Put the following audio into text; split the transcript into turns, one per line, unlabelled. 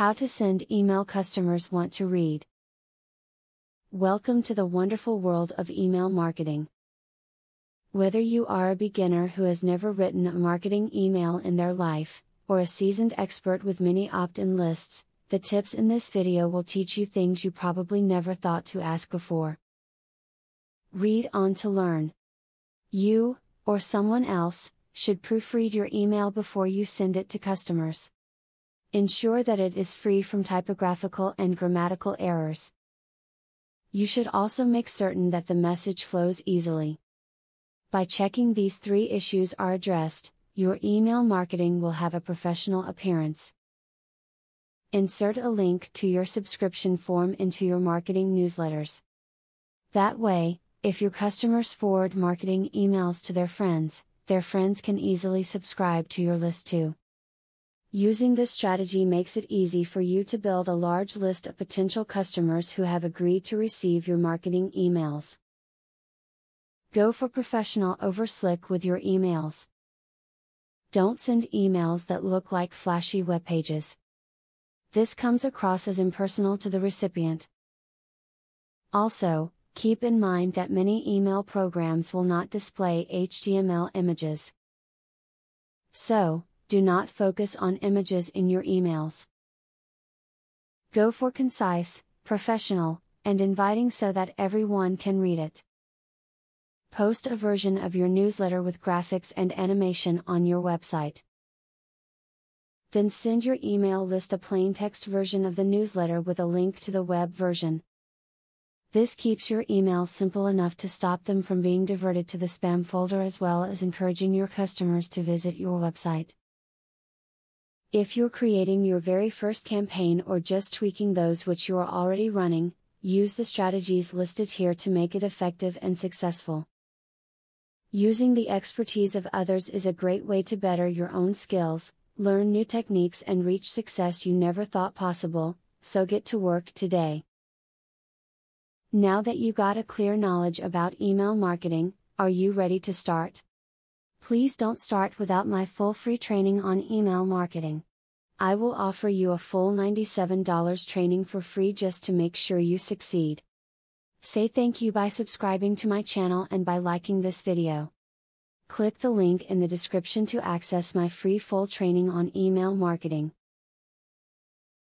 How to send email customers want to read. Welcome to the wonderful world of email marketing. Whether you are a beginner who has never written a marketing email in their life, or a seasoned expert with many opt-in lists, the tips in this video will teach you things you probably never thought to ask before. Read on to learn. You, or someone else, should proofread your email before you send it to customers. Ensure that it is free from typographical and grammatical errors. You should also make certain that the message flows easily. By checking these 3 issues are addressed, your email marketing will have a professional appearance. Insert a link to your subscription form into your marketing newsletters. That way, if your customers forward marketing emails to their friends can easily subscribe to your list too. Using this strategy makes it easy for you to build a large list of potential customers who have agreed to receive your marketing emails. Go for professional over slick with your emails. Don't send emails that look like flashy web pages. This comes across as impersonal to the recipient. Also, keep in mind that many email programs will not display HTML images. So, do not focus on images in your emails. Go for concise, professional, and inviting so that everyone can read it. Post a version of your newsletter with graphics and animation on your website. Then send your email list a plain text version of the newsletter with a link to the web version. This keeps your email simple enough to stop them from being diverted to the spam folder, as well as encouraging your customers to visit your website. If you're creating your very first campaign or just tweaking those which you are already running, use the strategies listed here to make it effective and successful. Using the expertise of others is a great way to better your own skills, learn new techniques, and reach success you never thought possible, so get to work today. Now that you got a clear knowledge about email marketing, are you ready to start? Please don't start without my full free training on email marketing. I will offer you a full $97 training for free just to make sure you succeed. Say thank you by subscribing to my channel and by liking this video. Click the link in the description to access my free full training on email marketing.